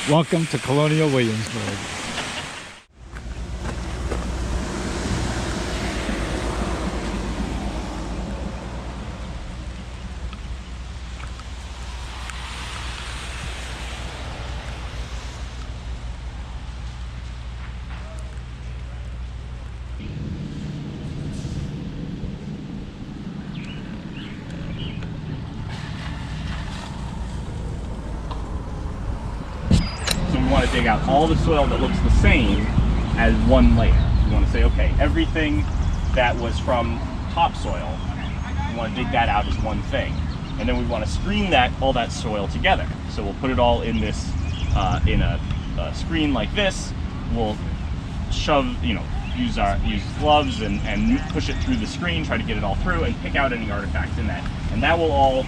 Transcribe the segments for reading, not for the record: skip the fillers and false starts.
Welcome to Colonial Williamsburg. We want to dig out all the soil that looks the same as one layer. We want to say, okay, everything that was from topsoil, we want to dig that out as one thing. And then we want to screen all that soil together. So we'll put it all in this, in a screen like this. We'll shove, use gloves and push it through the screen, try to get it all through and pick out any artifacts in that. And that will all,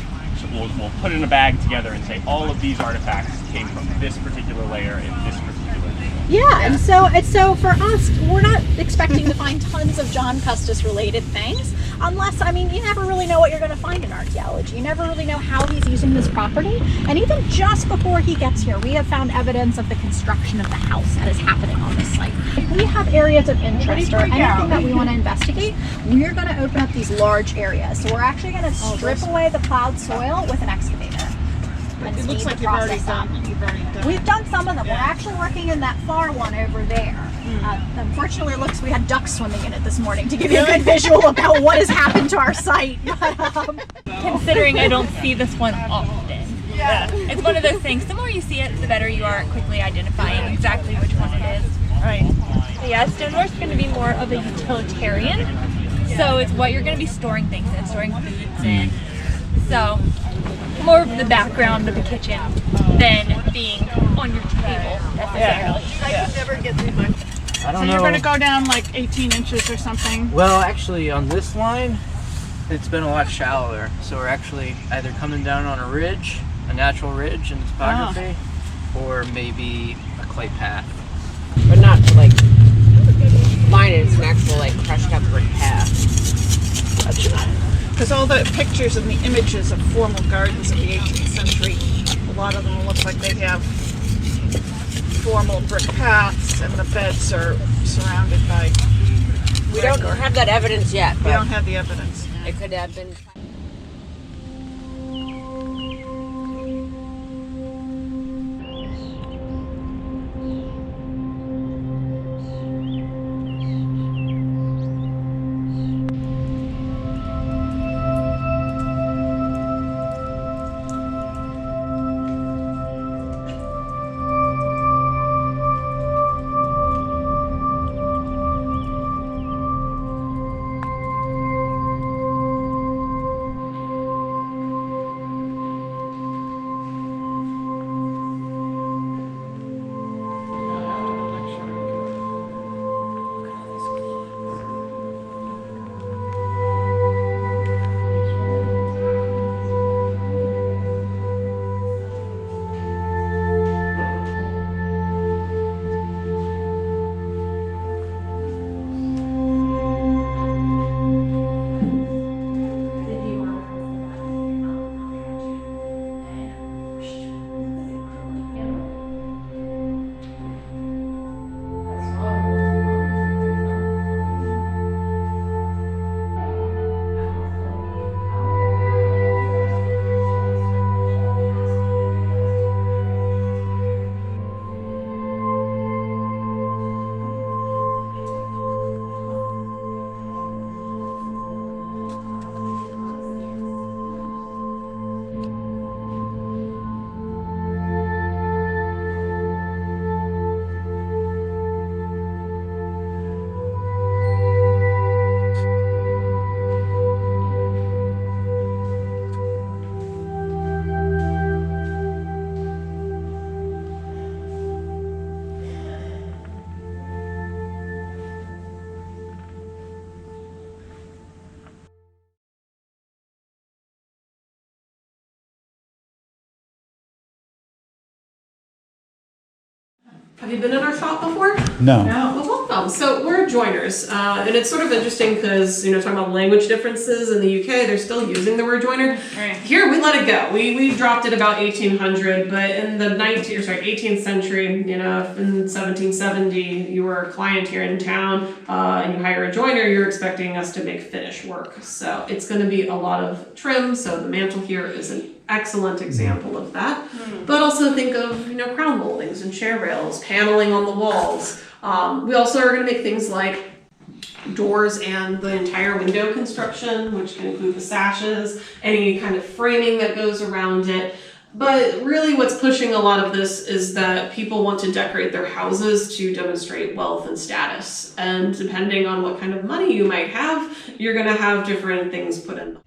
we'll put it in a bag together and say all of these artifacts came from this particular layer in this particular layer. Yeah, and so for us, we're not expecting to find tons of John Custis related things, unless, you never really know what you're going to find in archaeology. You never really know how he's using this property. And even just before he gets here, we have found evidence of the construction of the house that is happening on this site. If we have areas of interest or anything that we want to investigate, we're going to open up these large areas. So we're actually going to strip away the plowed soil with an excavator. It looks like you've already done. We've done some of them. Yeah. We're actually working in that far one over there. Unfortunately, it looks we had ducks swimming in it this morning to give you a good visual about what has happened to our site. Considering I don't see this one often. Yeah. It's one of those things, the more you see it, the better you are at quickly identifying exactly which one it is. Right. Yeah, Stonemore's going to be more of a utilitarian. So it's what you're going to be storing things in, storing foods in. So more of the background of the kitchen than being on your table necessarily. I could never get through much. I don't know. So you're going to go down like 18 inches or something? Well, actually, on this line, it's been a lot shallower. So we're actually either coming down on a ridge, a natural ridge in topography, or maybe a clay path. But not like mine is an actual crushed up brick path. Because all the pictures and the images of formal gardens of the 18th century, a lot of them look like they have formal brick paths and the beds are surrounded by We don't have that evidence yet. We don't have the evidence. It could have been. Have you been in our shop before? No. No. Well, welcome. So we're joiners, and it's sort of interesting because, you know, talking about language differences in the UK, they're still using the word joiner. Right. Here we let it go. We dropped it about 1800, but in the 18th century, you know, if in 1770 you were a client here in town and you hire a joiner, you're expecting us to make finish work. So it's going to be a lot of trim. So the mantle here is an excellent example of that. But also think of, you know, crown moldings and chair rails, paneling on the walls. We also are going to make things like doors and the entire window construction, which can include the sashes, any kind of framing that goes around it. But really what's pushing a lot of this is that people want to decorate their houses to demonstrate wealth and status. And depending on what kind of money you might have, you're going to have different things put in them.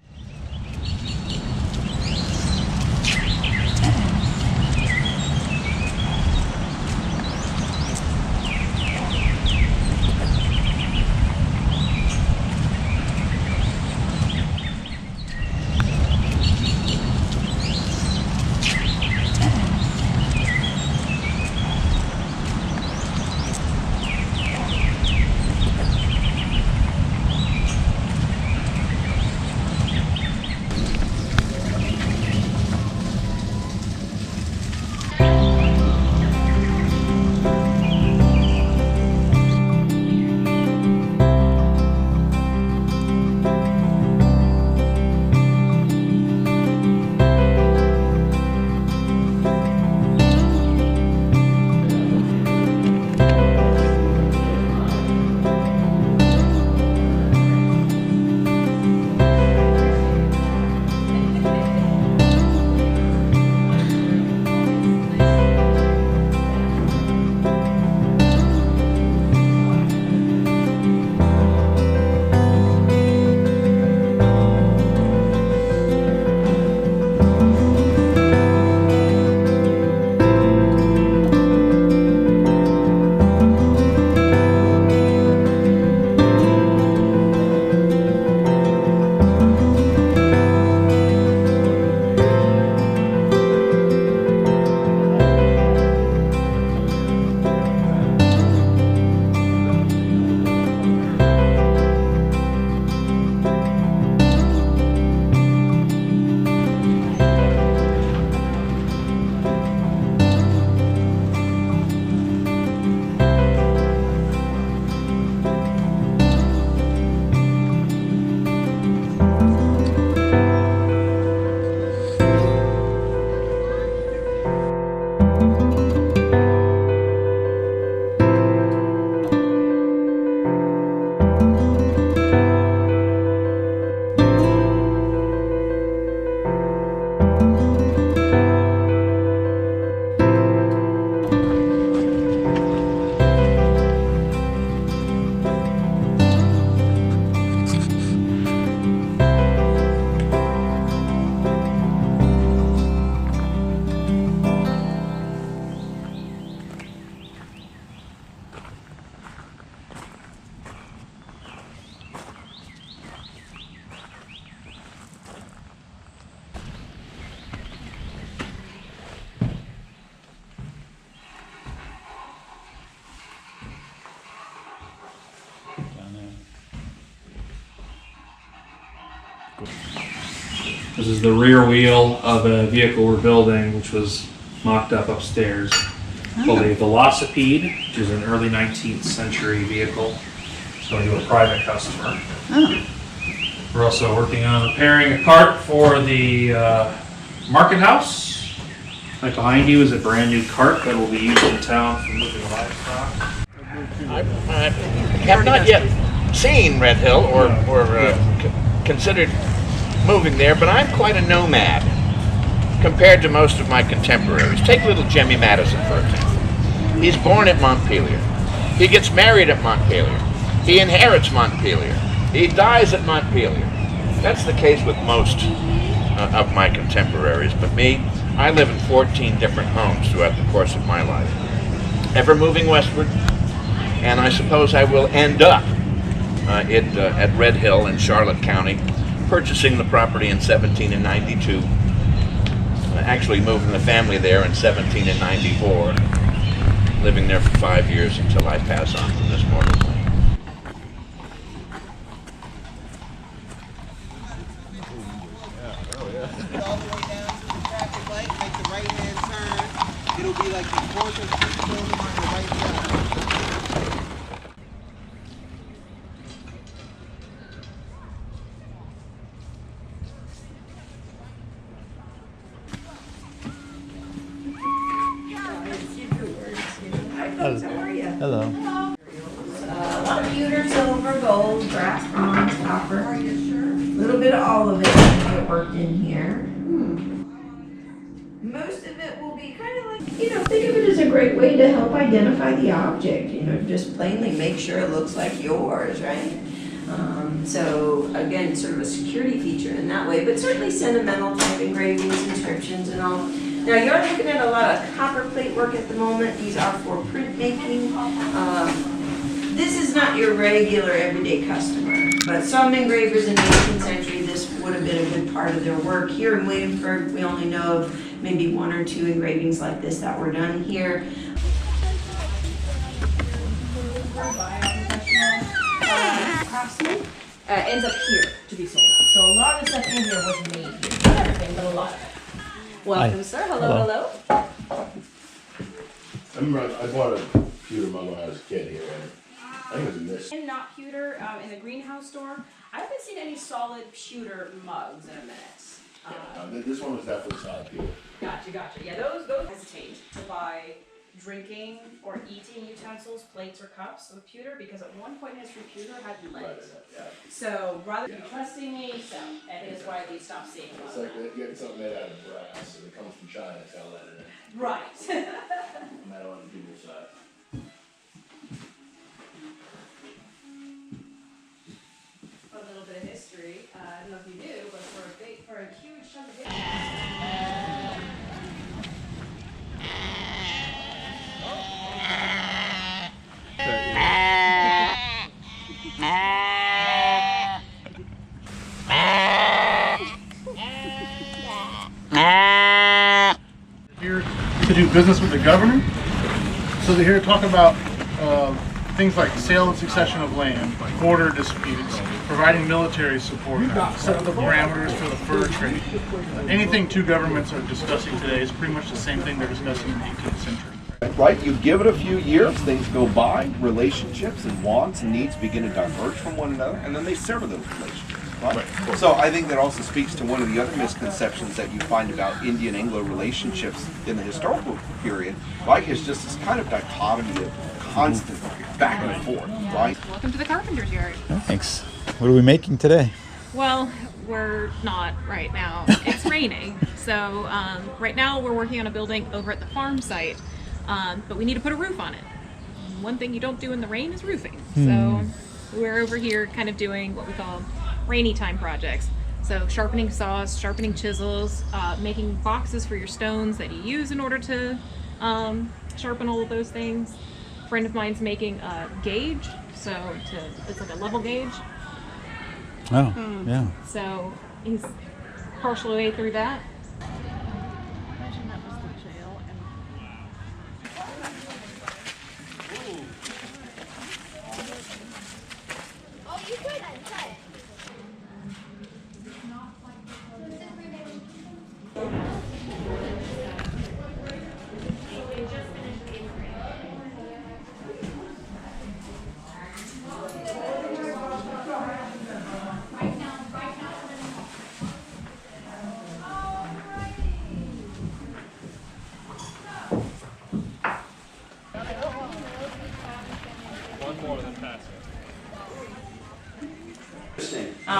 This is the rear wheel of a vehicle we're building, which was mocked up upstairs. Called a Velocipede, which is an early 19th century vehicle. It's going to a private customer. We're also working on repairing a cart for the market house. Right behind you is a brand new cart that will be used in town for moving livestock. I have not yet seen Red Hill or considered moving there, but I'm quite a nomad compared to most of my contemporaries. Take little Jemmy Madison, for example. He's born at Montpelier. He gets married at Montpelier. He inherits Montpelier. He dies at Montpelier. That's the case with most of my contemporaries, but me, I live in 14 different homes throughout the course of my life. Ever moving westward, and I suppose I will end up at Red Hill in Charlotte County, purchasing the property in 1792, actually moving the family there in 1794. living there for 5 years until I pass on from this mortal plane. All the way down to the traffic light, make the right-hand turn. It'll be like the fourth or fifth building on the right side. Hello. Pewter, silver, gold, brass, bronze, copper. A little bit of all of it will get worked in here. Most of it will be kind of like, think of it as a great way to help identify the object, just plainly make sure it looks like yours, right? So again, sort of a security feature in that way, but certainly sentimental type engravings, inscriptions and all. Now you're looking at a lot of copper plate work at the moment. These are for printmaking. This is not your regular everyday customer, but some engravers in the 18th century, this would have been a good part of their work. Here in Williamsburg, we only know of maybe 1 or 2 engravings like this that were done here. Craftsman ends up here to be sold. So a lot of the stuff in here was made here. Not everything, but a lot of it. Welcome, sir. Hello. I remember I bought a pewter mug when I was a kid here, and I think it was in this. And not pewter in the greenhouse store. I haven't seen any solid pewter mugs in a minute. This one was definitely solid pewter. Gotcha. Yeah, those hesitate to buy drinking or eating utensils, plates or cups of pewter, because at one point in history pewter had lead. Yeah. So rather than trusting me, so that is why we stopped seeing a lot. It's like getting something made out of brass, and it comes from China, it's got lead in it. Right. No matter what the people say. A little bit of history. I don't know if you do, but for a huge chunk of history. Here to do business with the governor. So they're here to talk about things like sale and succession of land, border disputes, providing military support, set the parameters for the fur trade. Anything two governments are discussing today is pretty much the same thing they're discussing in the 18th century. Right, you give it a few years, things go by, relationships and wants and needs begin to diverge from one another, and then they sever those relationships. Right? So I think that also speaks to one of the other misconceptions that you find about Indian-Anglo relationships in the historical period. Like it's just this kind of dichotomy of constant back and forth, right? Welcome to the carpenter's yard. Thanks. What are we making today? Well, we're not right now. It's raining. So right now we're working on a building over at the farm site, but we need to put a roof on it. One thing you don't do in the rain is roofing. So we're over here kind of doing what we call rainy time projects. So sharpening saws, sharpening chisels, making boxes for your stones that you use in order to sharpen all of those things. A friend of mine's making a gauge, so it's like a level gauge. Oh, yeah. So he's partially way through that.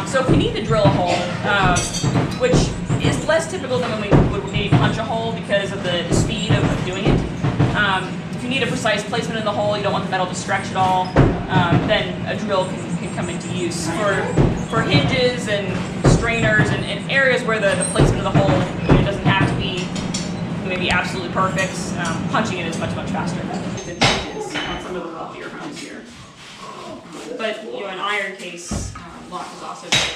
So if we need to drill a hole, which is less typical than when we would maybe punch a hole because of the speed of doing it. If you need a precise placement in the hole, you don't want the metal to stretch at all, then a drill can come into use. For hinges and strainers and areas where the placement of the hole doesn't have to be maybe absolutely perfect, punching it is much faster than hinges on some of the wealthier homes here. But an iron case lock is also very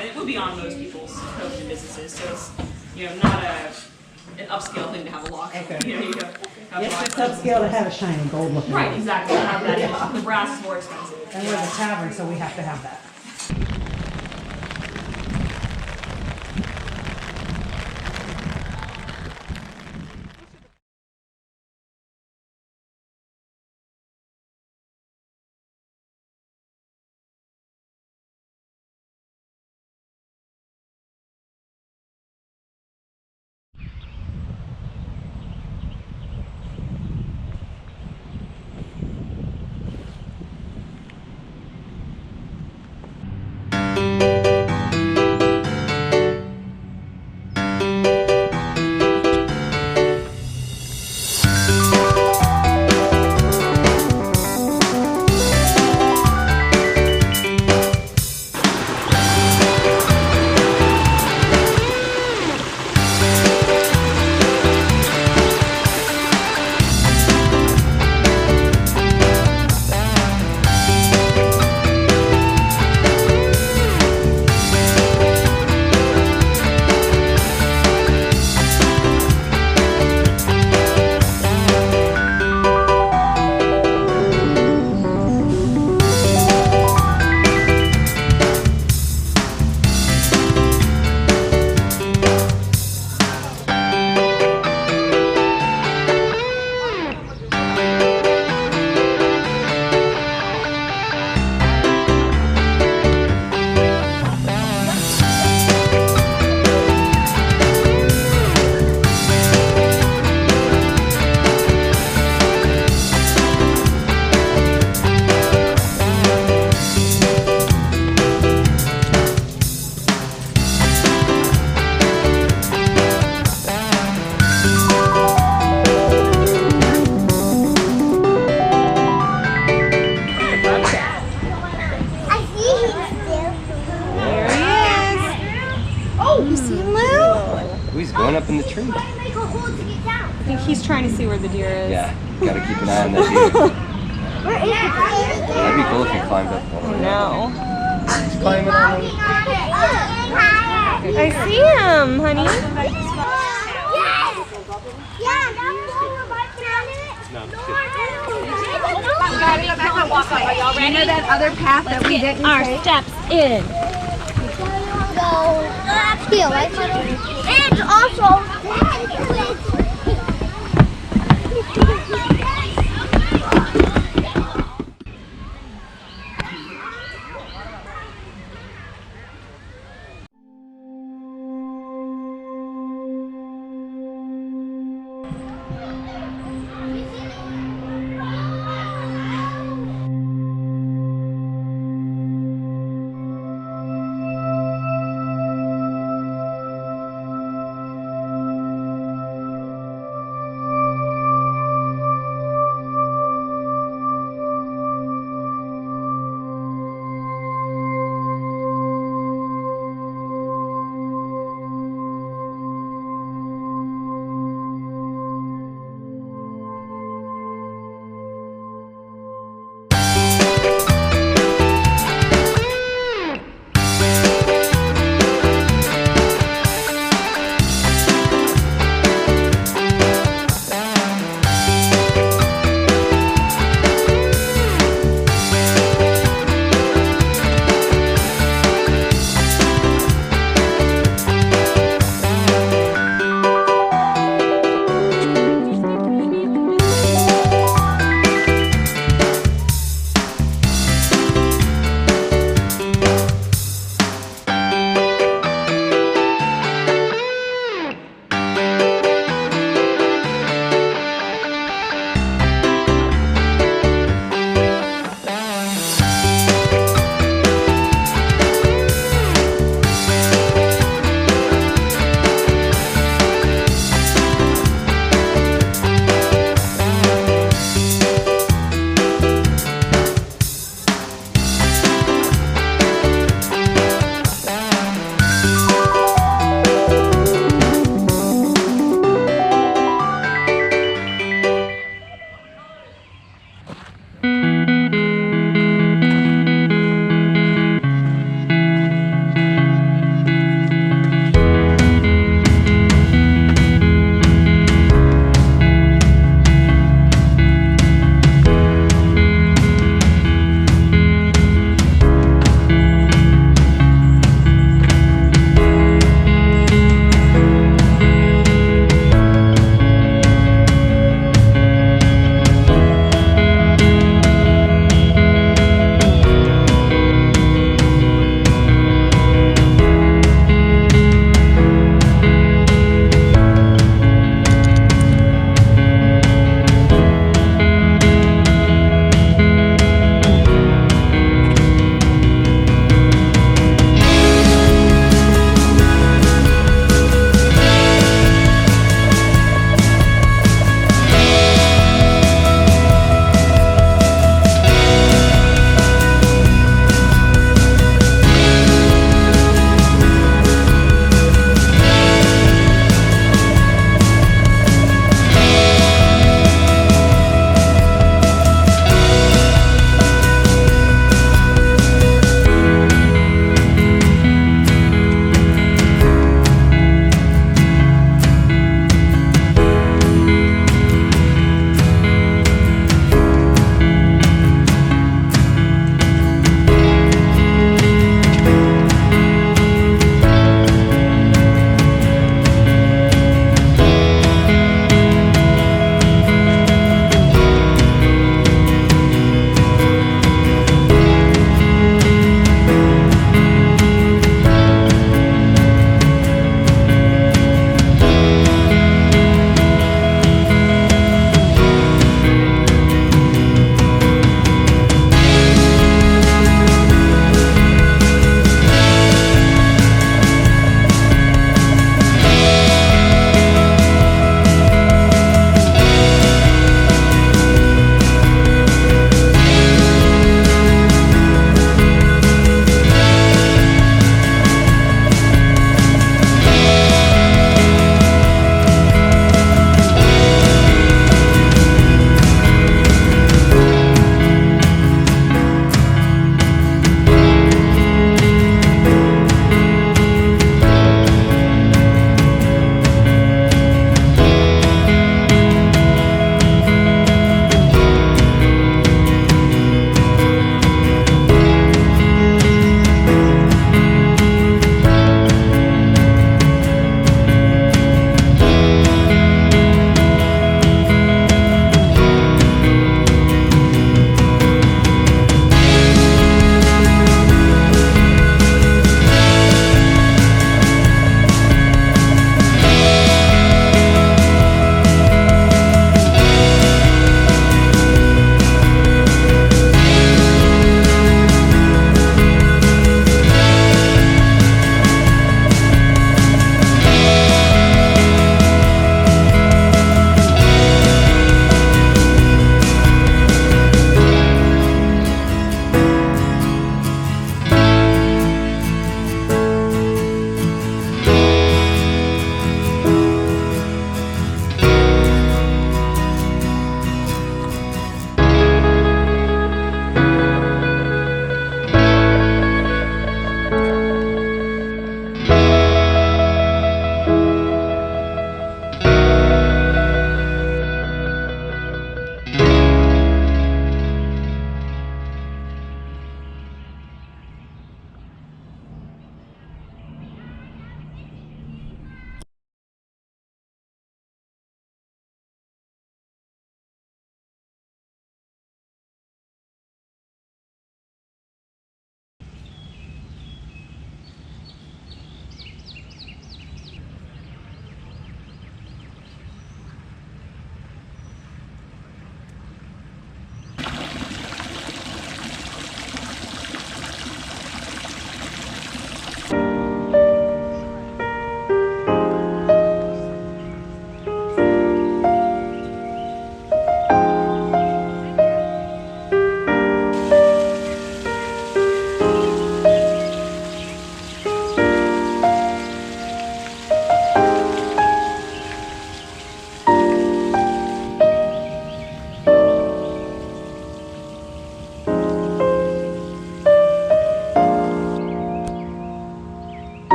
it would be on most people's codes and businesses, so it's not an upscale thing to have a lock. Okay. You know, you go. Yes, it's upscale to have a shiny gold looking. Right, exactly. Have that. The brass is more expensive. And we're the tavern, so we have to have that. Going up in the tree. I think he's trying to see where the deer is. Yeah, gotta keep an eye on that deer. Where is the deer? That'd be cool if he climbed up. No. He's climbing on it. I see him, honey. You know that other path that we didn't our take? steps in. Go uphill. And also.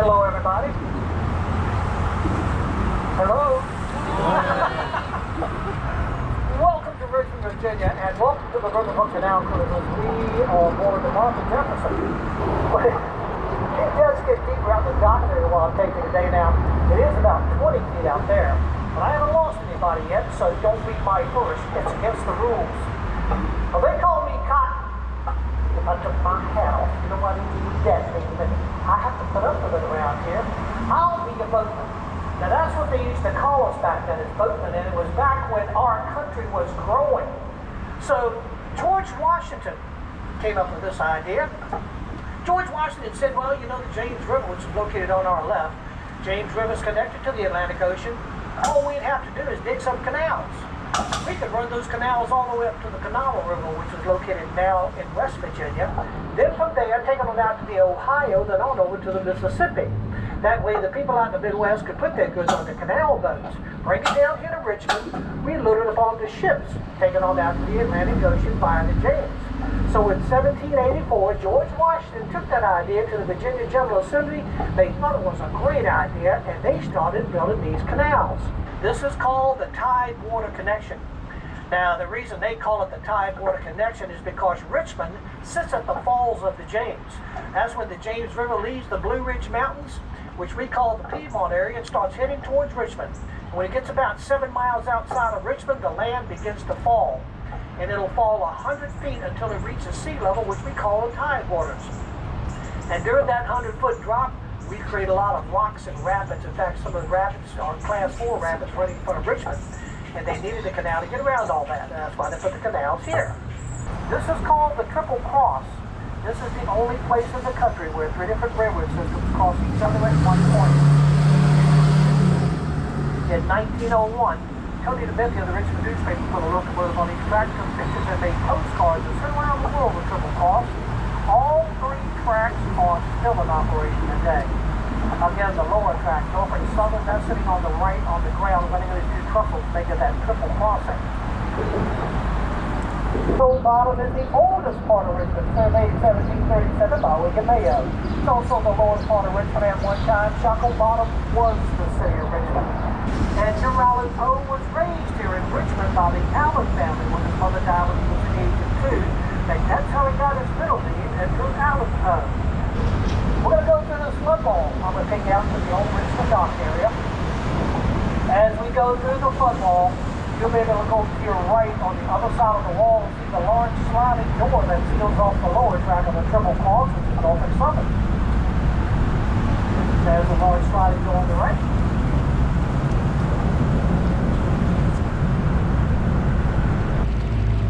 Hello, everybody. Hello. Welcome to Richmond, Virginia, and welcome to the Riverfront Canal Cruise. We are aboard the Martha Jefferson. It does get deeper out the dock area while I'm taking today. Now, it is about 20 feet out there, but I haven't lost anybody yet, so don't beat my first. It's against the rules. Well, they call me Cotton. If I took my hat off, you know what that means? But I have to put up with it around here. I'll be a boatman. Now, that's what they used to call us back then, as boatmen, and it was back when our country was growing. So, George Washington came up with this idea. George Washington said, well, you know, the James River, which is located on our left, James River is connected to the Atlantic Ocean. All we'd have to do is dig some canals. We could run those canals all the way up to the Canal River, which is located now in West Virginia. Then from there, taking them out to the Ohio, then on over to the Mississippi. That way, the people out in the Midwest could put their goods on the canal boats, bring it down here to Richmond, reload it upon the ships, taking on out to the Atlantic Ocean via the James. So in 1784, George Washington took that idea to the Virginia General Assembly. They thought it was a great idea, and they started building these canals. This is called the Tidewater Connection. Now, the reason they call it the Tidewater Connection is because Richmond sits at the falls of the James. That's when the James River leaves the Blue Ridge Mountains, which we call the Piedmont area, and starts heading towards Richmond. When it gets about 7 miles outside of Richmond, the land begins to fall. And it'll fall 100 feet until it reaches sea level, which we call the tidewaters. And during that 100-foot drop, we create a lot of rocks and rapids. In fact, some of the rapids are class 4 rapids running in front of Richmond. And they needed a canal to get around all that. And that's why they put the canals here. This is called the Triple Cross. This is the only place in the country where 3 different railroad systems cross each other at one point. In 1901, Tony DeMenti of the Richmond newspaper put a locomotive on each track, took pictures, and made postcards that sent around the world with Triple Cross. All 3 tracks are still in operation today. Again, the lower track, Norfolk Southern, that's sitting on the right on the ground, running those 2 trussels, making that triple crossing. Soul Bottom is the oldest part of Richmond, surveyed 1737 by William Mayo. It's also the lowest part of Richmond. At one time, Shackle Bottom was the city of Richmond. And Edgar Allan Poe was raised here in Richmond by the Allen family when his mother died when he was the age of 2. And that's how he got his middle name, Edgar Allan Poe. We're going to go through this flood wall. I'm going to take you out to the old Richmond dock area. As we go through the flood wall, you'll be able to go to your right on the other side of the wall and see the large sliding door that seals off the lower track of the Triple Cross, which is Norfolk Southern. There's a large sliding door on the right.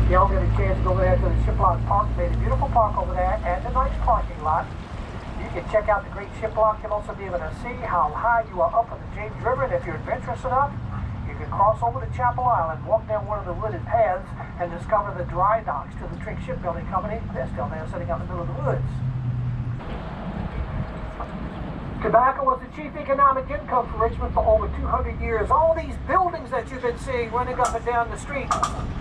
Y'all get a chance to go over there to the Shiplot Park. Made a beautiful park over there and a nice parking lot. You can check out the great Shiplot. You'll also be able to see how high you are up in the James River, and if you're adventurous enough, you can cross over to Chapel Island, walk down one of the wooded paths, and discover the dry docks to the Trink Shipbuilding Company. They're still there, sitting out in the middle of the woods. Tobacco was the chief economic income for Richmond for over 200 years. All these buildings that you've been seeing running up and down the street,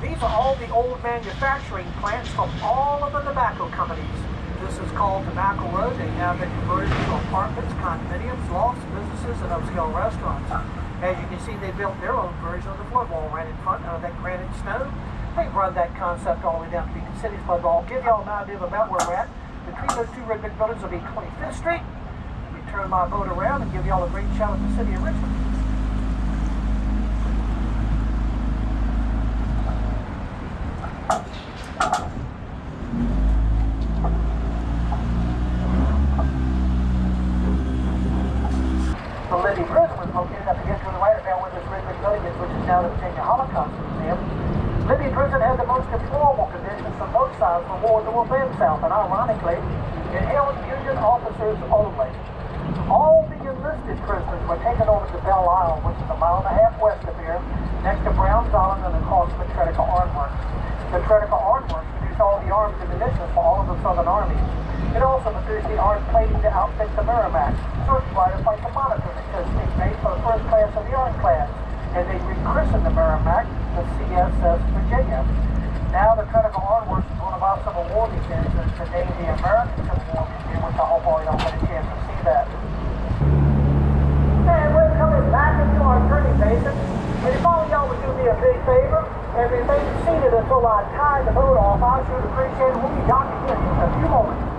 these are all the old manufacturing plants from all of the tobacco companies. This is called Tobacco Road. They now been converted to apartments, condominiums, lofts, businesses, and upscale restaurants. As you can see, they built their own version of the flood wall right in front of that granite snow. They've run that concept all the way down to Beacon City's flood wall. Give y'all an idea about where we're at. Between those 2 red brick buildings will be 25th Street. Turn my boat around and give y'all a great shot at the city of Richmond. The Libby Prison was located up against to the right about where this red brick building is, which is now the Virginia Holocaust Museum. Libby Prison had the most deplorable conditions from both sides from World War I South, and ironically, it held Union officers only. All the enlisted prisoners were taken over to Belle Isle, which is 1.5 miles west of here, next to Brown's Island and across the Tredegar Arm Works. The Tredegar Arm Works produced all the arms and munitions for all of the Southern armies. It also produced the arms plating to outfit the Merrimack. Certain fighters like the Monitor, because they made for the first class of the ironclads, and they rechristened the Merrimack the CSS Virginia. Now the Tredegar Arm Works is one of our Civil War museums, and today the American Civil War Museum, which I hope all y'all get a chance to see that. big favor and remain seated until I tie the boat off. I sure appreciate it. We'll be docking in a few moments.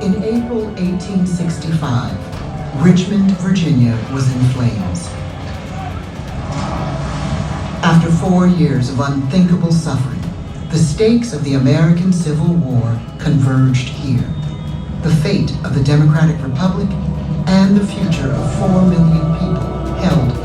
In April 1865, Richmond, Virginia was in flames. After 4 years of unthinkable suffering, the stakes of the American Civil War converged here. The fate of the Democratic Republic and the future of 4 million people held